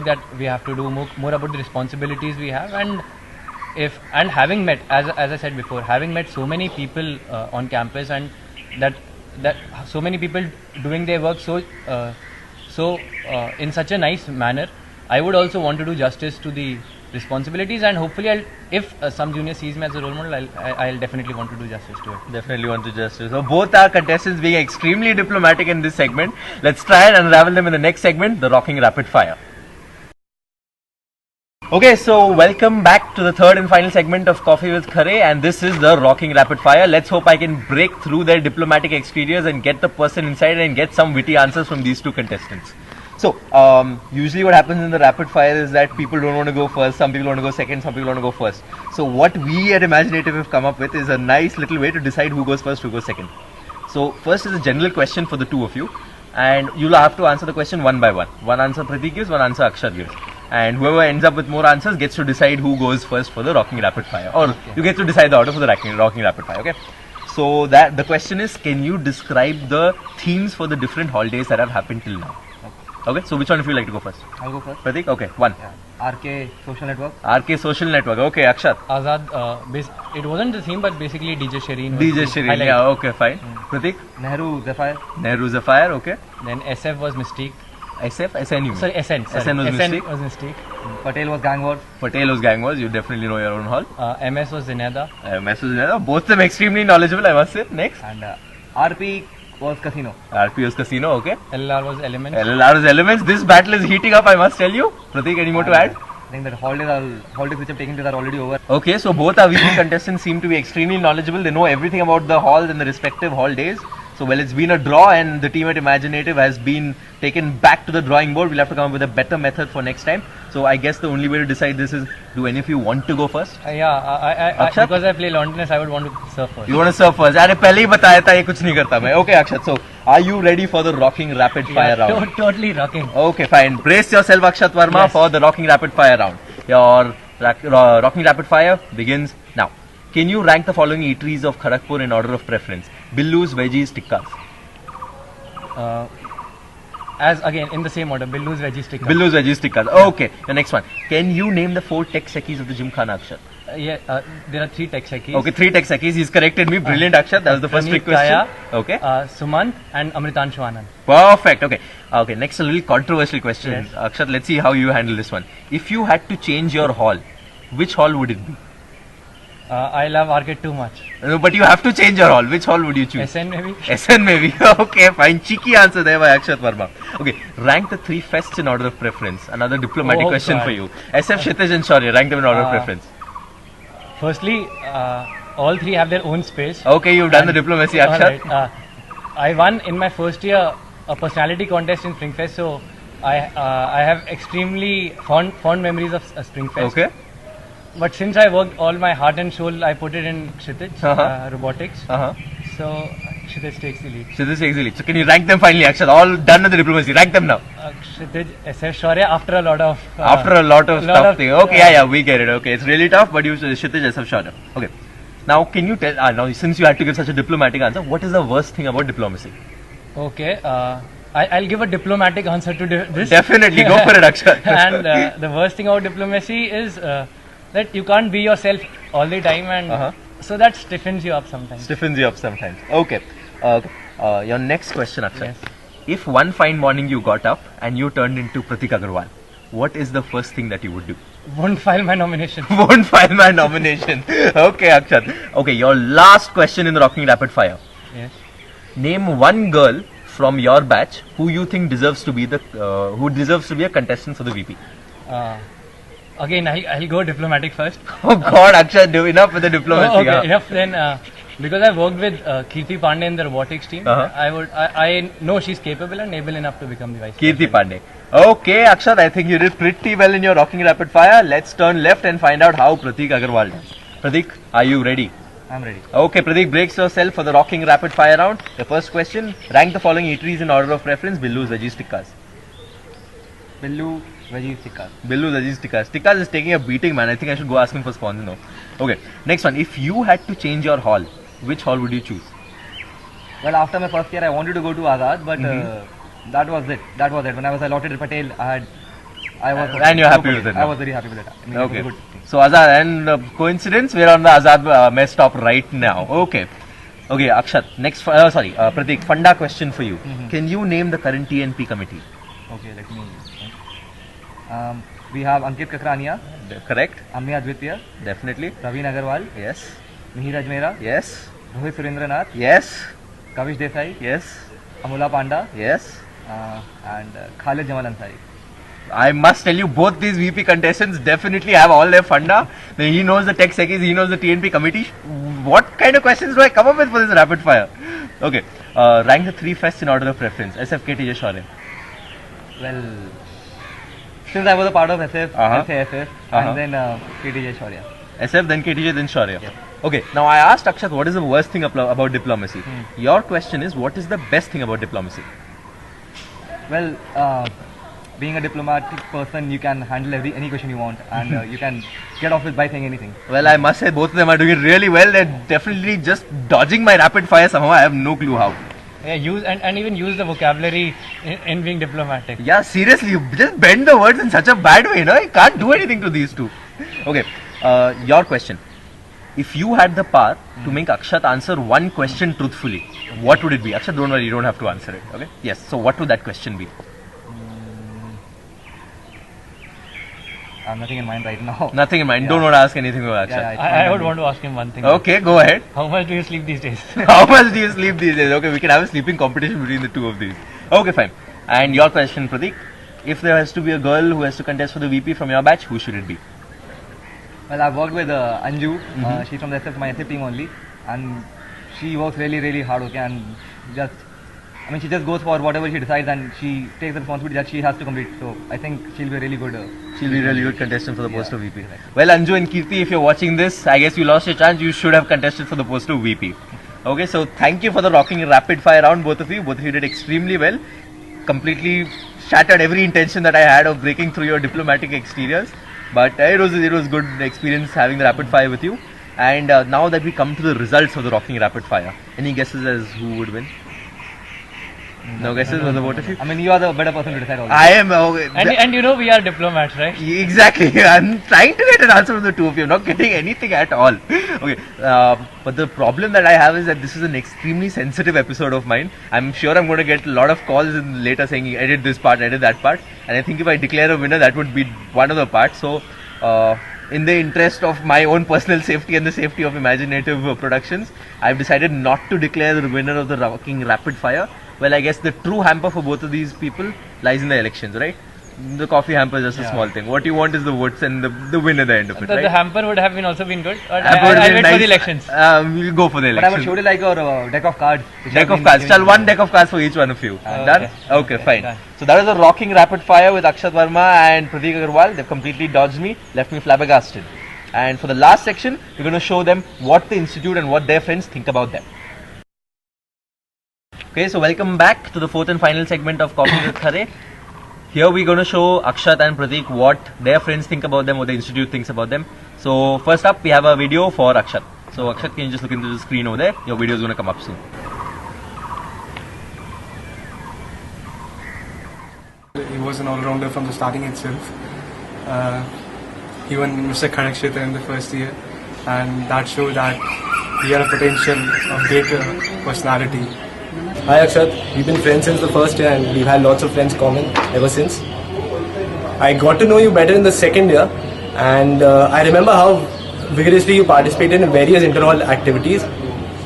that we have to do, more about the responsibilities we have, and having met, as I said before, having met so many people on campus, and that so many people doing their work in such a nice manner, I would also want to do justice to the responsibilities, and hopefully if some junior sees me as a role model, I'll definitely want to do justice to it. Definitely want to justice. So both our contestants being extremely diplomatic in this segment. Let's try and unravel them in the next segment, the Rocking Rapid Fire. Okay, so welcome back to the third and final segment of Coffee with Khare, and this is the Rocking Rapid Fire. Let's hope I can break through their diplomatic exteriors and get the person inside and get some witty answers from these two contestants. So, usually what happens in the rapid fire is that people don't want to go first, some people want to go second, some people want to go first. So what we at Imaginative have come up with is a nice little way to decide who goes first, who goes second. So first is a general question for the two of you, and you'll have to answer the question one by one. One answer Pratik gives, one answer Akshat gives. And whoever ends up with more answers gets to decide who goes first for the Rocking Rapid Fire. Or you get to decide the order for the Rocking Rapid Fire, okay? So that the question is, can you describe the themes for the different holidays that have happened till now? Okay, so which one of you like to go first? I'll go first. Pratik? Okay, one. Yeah. RK Social Network. RK Social Network. Okay, Akshat. Azad, it wasn't the theme, but basically DJ Shireen. DJ Shireen, yeah, okay, fine. Pratik? Nehru Zephyr. Nehru Zephyr, okay. Then SF was Mystique. SF? SN you Sorry, SN. SN was Mystique. was Mystique. Patel was Gang Wars. Patel was Gang Wars, you definitely know your own hall. MS was Zineda. MS was Zineda. Both of them extremely knowledgeable, I must say. Next. And RP was Casino. RP was Casino, okay. LLR was Elements. LLR was Elements. This battle is heating up, I must tell you. Pratik, any more to add? I think that holidays which have taken place are already over. Okay, so both our VP contestants seem to be extremely knowledgeable. They know everything about the halls and the respective hall days. So, well, it's been a draw, and the team at Imaginative has been taken back to the drawing board. We'll have to come up with a better method for next time. So, I guess the only way to decide this is, do any of you want to go first? Because I play lawn tennis, I would want to serve first. You want to serve first? अरे पहले ही बताया था ये कुछ नहीं करता मैं. Okay, Akshat. So, are you ready for the Rocking Rapid Fire round? Totally rocking. Okay, fine. Brace yourself, Akshat Verma, for the Rocking Rapid Fire round. Your Rocking Rapid Fire begins now. Can you rank the following eateries of Kharagpur in order of preference? Billus, veggies, tikkas. As again in the same order, Billus, veggies, tikkas. Billus, veggies, tikkas. Okay, the next one. Can you name the 4 tech sekis of the Gymkhana, Akshat? There are 3 tech sekis. Okay, 3 tech sekis. He's corrected me. Brilliant, Akshat. That was the first trick question. Okay. Sumant and Amritanshu Anand. Perfect. Okay. Okay. Next, a little controversial question. Yes. Akshat, let's see how you handle this one. If you had to change your hall, which hall would it be? I love Arcade too much. No, but you have to change your hall. Which hall would you choose? SN maybe. SN maybe. Okay, fine. Cheeky answer there by Akshat Verma. Okay, rank the 3 fests in order of preference. Another diplomatic question for you. SF, Kshitij and Shaurya, rank them in order of preference. Firstly, all 3 have their own space. Okay, you've done the diplomacy, Akshat. Right. I won in my first year a personality contest in Springfest, so I have extremely fond memories of Springfest. Okay. But since I worked all my heart and soul, I put it in Kshitij, robotics. So Kshitij takes the lead. Kshitij takes the lead. So can you rank them finally, Akshat? All done with the diplomacy. Rank them now. Kshitij, SF, Shaurya after a lot of stuff thing. Okay, yeah, we get it. Okay, it's really tough, but you Kshitij, SF, Shaurya. Okay. Now, can you tell? Now, since you had to give such a diplomatic answer, what is the worst thing about diplomacy? Okay. I'll give a diplomatic answer to this. Definitely, go for it, Akshat. And the worst thing about diplomacy is that you can't be yourself all the time, and so that stiffens you up sometimes. Okay. Your next question, Akshat. Yes. If one fine morning you got up and you turned into Pratik Agarwal, what is the first thing that you would do? Won't file my nomination. Won't file my nomination. Okay, Akshat. Okay, your last question in the Rocking Rapid Fire. Yes. Name one girl from your batch who you think deserves to be a contestant for the VP. Again, I'll go diplomatic first. Oh God, Akshat, do enough with the diplomacy. Okay, enough then. Because I worked with Kirti Pandey in the robotics team, I know she's capable and able enough to become the vice Kirti Pandey. Okay, Akshat, I think you did pretty well in your Rocking Rapid Fire. Let's turn left and find out how Pratik Agarwal does. Pratik, are you ready? I'm ready. Okay, Pratik, brace yourself for the Rocking Rapid Fire round. The first question, rank the following eateries in order of preference. Billus, veggies, tikkas. Billu, veggies, tikkas. Billus, veggies, tikkas. Tikkas is taking a beating, man. I think I should go ask him for sponsor now. Okay, next one. If you had to change your hall, which hall would you choose? Well, after my first year, I wanted to go to Azad, but that was it. When I was allotted to Patel, I had I was. And you're happy with it I now? was very happy with it. I mean, it was Okay. a good thing. So Azad, and coincidence, we're on the Azad mess stop right now. Okay. Okay, Akshat. Next, Pratik. Funda question for you. Can you name the current TNP committee? Okay, let me. We have Ankit Kakrania, Correct. Amya Advitya, Definitely. Praveen Agarwal, Yes. Mihir Ajmera, Yes. Rohit Surendranath, Yes. Kavish Desai, Yes. Amula Panda, Yes. and Khalid Jamal Ansari. I must tell you, both these VP contestants definitely have all their funda. He knows the tech seckies, he knows the TNP committee. What kind of questions do I come up with for this rapid fire? Okay, rank the three fests in order of preference. SF, KTJ, Shaurya. Well, since I was a part of SF, SAFF, Uh-huh. and then KTJ Shaurya. SF, then KTJ, then Shaurya. Yeah. Okay, now I asked Akshat what is the worst thing about diplomacy. Your question is, what is the best thing about diplomacy? Well, being a diplomatic person, you can handle any question you want, and you can get off with by saying anything. Well, I must say both of them are doing it really well. They're definitely just dodging my rapid fire somehow. I have no clue how. Yeah, use and even use the vocabulary in being diplomatic. Yeah, seriously, you just bend the words in such a bad way, no? You can't do anything to these two. Okay, your question. If you had the power to make Akshat answer one question truthfully, what would it be? Akshat, don't worry, you don't have to answer it, okay? Yes, so what would that question be? I have nothing in mind right now. Nothing in mind. Yeah. Don't want to ask anything about Akshat. Yeah, it's I would fine. want to ask him one thing. Okay, go ahead. How much do you sleep these days? How much do you sleep these days? Okay, we can have a sleeping competition between the two of these. Okay, fine. And your question, Pratik. If there has to be a girl who has to contest for the VP from your batch, who should it be? Well, I've worked with Anju. She's from the SF, my SF team only, and she works really, really hard. Okay, and she just goes for whatever she decides, and she takes the responsibility that she has to complete. So I think she'll be a really good. She'll be a really good contestant for the post Yeah, of VP. exactly. Well, Anju and Kirti, if you're watching this, I guess you lost your chance. You should have contested for the post of VP. Okay, so thank you for the rocking rapid fire round, both of you. Both of you did extremely well. Completely shattered every intention that I had of breaking through your diplomatic exteriors. But it was good experience having the rapid fire with you. And now that we come to the results of the rocking rapid fire, any guesses as who would win? No guesses for the both of you? I mean, you are the better person to decide all this. I am. and you know we are diplomats, right? Exactly. I'm trying to get an answer from the two of you. I'm not getting anything at all. Okay. But the problem that I have is that this is an extremely sensitive episode of mine. I'm sure I'm going to get a lot of calls later saying edit this part, edit that part. And I think if I declare a winner, that would be one of the parts. So, in the interest of my own personal safety and the safety of Imaginative Productions, I've decided not to declare the winner of the rocking rapid fire. Well, I guess the true hamper for both of these people lies in the elections, right? The coffee hamper is just a Yeah. small thing. What you want is the votes and the win at the end of it, The right? hamper would have also been good. But Hamper would I'll be wait nice. for the elections. We'll go for the But I would elections. show you like your deck of cards. which Deck I've of been cards. giving Shall you. one deck of cards for each one of you. Okay. Done? Okay, fine. Done. So that was a rocking rapid fire with Akshat Verma and Pratik Agarwal. They've completely dodged me, left me flabbergasted. And for the last section, we're going to show them what the institute and what their friends think about them. Okay, so welcome back to the fourth and final segment of Coffee with Khare. Here we're going to show Akshat and Pratik what their friends think about them, what the institute thinks about them. So first up, we have a video for Akshat. So Akshat, can you just look into the screen over there? Your video is going to come up soon. He was an all-rounder from the starting itself. He won Mr. Khadakshetra in the first year, and that showed that he had a potential of great personality. Hi Akshat, we've been friends since the first year and we've had lots of friends common ever since. I got to know you better in the second year and I remember how vigorously you participated in various inter-hall activities.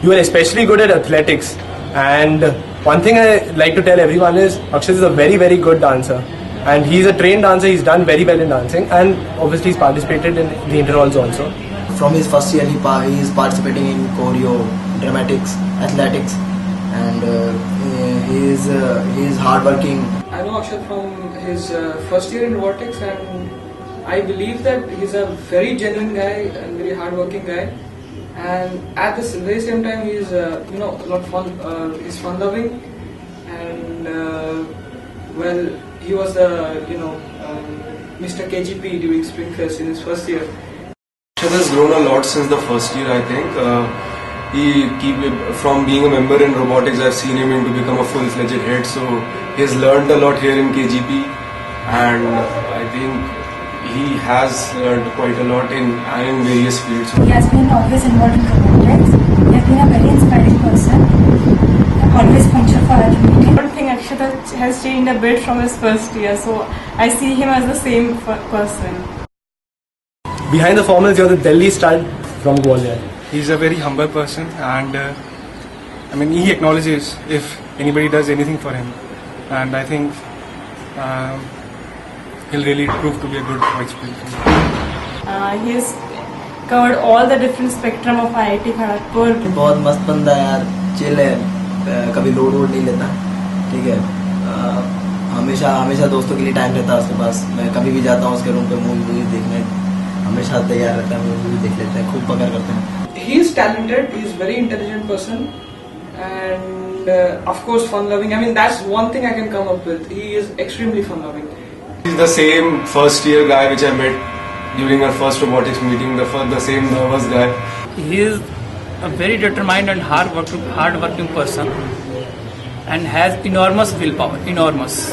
You were especially good at athletics, and one thing I like to tell everyone is Akshat is a very, very good dancer, and he's a trained dancer. He's done very well in dancing, and obviously he's participated in the inter-halls also. From his first year, he is participating in choreo, dramatics, athletics, and he is hardworking. I know Akshat from his first year in robotics, and I believe that he's a very genuine guy and very hardworking guy. And at the very same time, he's a lot fun. He's fun-loving, and well, he was the Mr. KGP during Springfest in his first year. Akshat has grown a lot since the first year, I think. From being a member in robotics, I've seen him to become a full-fledged head. So he has learned a lot here in KGP, and I think think he has learned quite a lot in various fields. He has been always involved in robotics. He has been a very inspiring person. Always punctual for our community. I don't think Akshat has changed a bit from his first year, so I see him as the same person. Behind the formals, you're the Delhi stud from Gwalior. He's a very humble person, and I mean, he acknowledges if anybody does anything for him, and I think he'll really prove to be a good vice president. He has covered all the different spectrum of IIT Kharagpur. बहुत मस्त बंदा है यार, chill है, कभी load वोड नहीं लेता, ठीक है। हमेशा दोस्तों के लिए टाइम रहता है उसके पास। मैं कभी भी जाता हूँ उसके रूम पे मूवी देखने, हमेशा तैयार रहता है, मूवी देख लेते हैं, खूब पकड़ करते हैं। He is talented, he is very intelligent person, and of course fun loving. I mean, that's one thing I can come up with. He is extremely fun loving. He's the same first year guy which I met during our first robotics meeting, the same nervous guy. He is a very determined and hard-working person and has enormous willpower, enormous.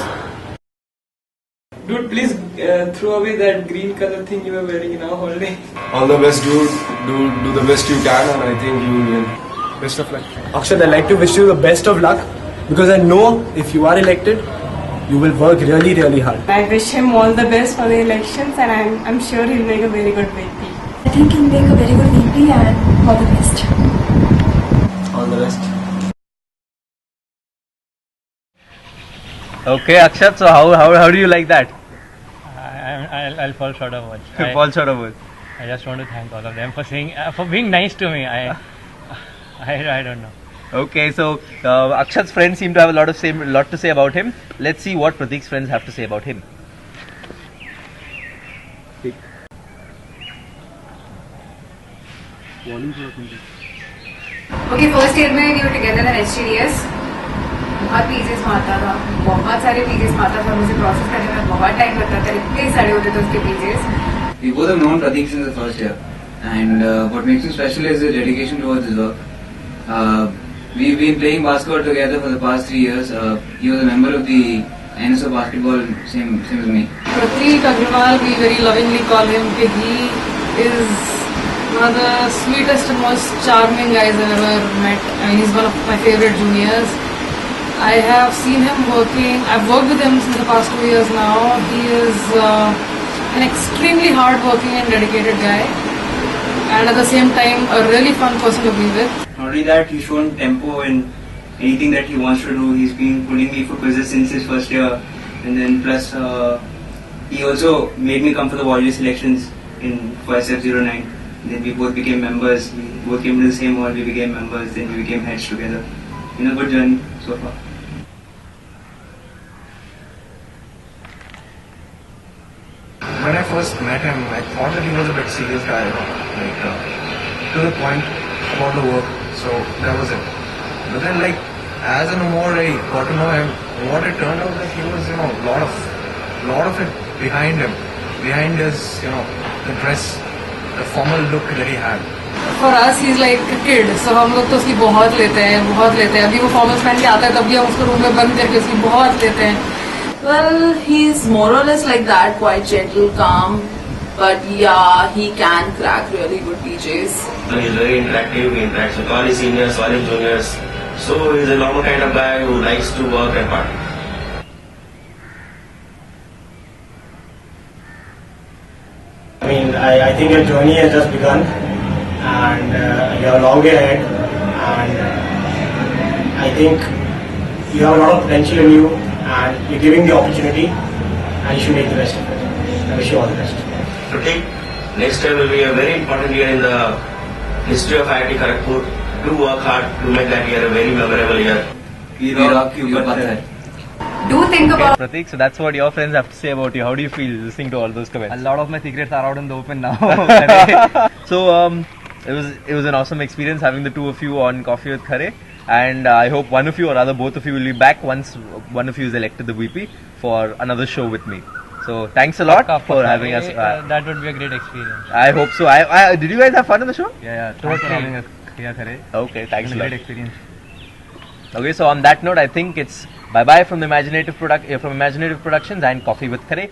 Dude, please throw away that green color thing you were wearing now all day. All the best, dude. Do the best you can, and I think you will win. Best of luck. Akshat, I'd like to wish you the best of luck because I know if you are elected, you will work really, really hard. I wish him all the best for the elections, and I'm sure he'll make a very good VP. I think he'll make a very good VP and all the best. All the best. Okay, Akshat. So how do you like that? I'll fall short of words. Fall short of words. I just want to thank all of them for saying for being nice to me. I don't know. Okay, so Akshat's friends seem to have a lot to say about him. Let's see what Prateek's friends have to say about him. Okay, first year में we were together in HTDS. बहुत PJs मारता था, बहुत सारे PJs मारता था, मुझे process करने में बहुत टाइम लगता था, इतने सारे होते थे उसके PJs. We both have known Prateek since the first year, and what makes him special is his dedication towards his work. We've been playing basketball together for the past 3 years. He was a member of the NSO basketball, same as me. Prateek Agrawal, we very lovingly call him. He is one of the sweetest and most charming guys I've ever met. I mean, he's one of my favorite juniors. I have seen him working. I've worked with him since the past 2 years now. He is an extremely hard-working and dedicated guy, and at the same time a really fun person to be with. Not only that, he's shown tempo in anything that he wants to do. He's been pulling me for quizzes since his first year, and then plus he also made me come for the Warrior selections for SF09. Then we both became members. We both came to the same hall. We became members. Then we became heads together. Been a good journey so far. When I first met him, I thought that he was a bit serious guy, to the point about the work. So that was it. But then, as and more I got to know him, what it turned out that he was, lot of it behind him, behind his, the dress, the formal look that he had. For us, he's like a kid, so हम लोग तो उसकी बहुत लेते हैं. अभी वो formals पहन के आता है, तब भी हम उसको रूम में बंद करके उसकी बहुत लेते हैं. Well, he's more or less like that, quite gentle, calm, but yeah, he can crack really good PJs. He's very interactive, he interacts with all his seniors, all his juniors, so he's a normal kind of guy who likes to work and party. I mean, I think your journey has just begun, and you're a long way ahead, and I think you have a lot of potential in you, and you're giving the opportunity, and you should make the best of it. I wish you all the best. Prateek, next year will be a very important year in the history of IIT Kharagpur. Do work hard to make that year a very memorable year. We rock you, Patthar. Do think about Prateek, so that's what your friends have to say about you. How do you feel listening to all those comments? A lot of my secrets are out in the open now. So it was an awesome experience having the two of you on Coffee with Khare, and I hope one of you or rather both of you will be back once one of you is elected the VP for another show with me. So thanks a lot for having us. That would be a great experience. I hope so. Did you guys have fun in the show? Yeah. Thanks for having us here, Khare. Okay, thanks a lot. Great experience. Okay, so on that note, I think it's bye bye from the Imaginative Productions and Coffee with Khare.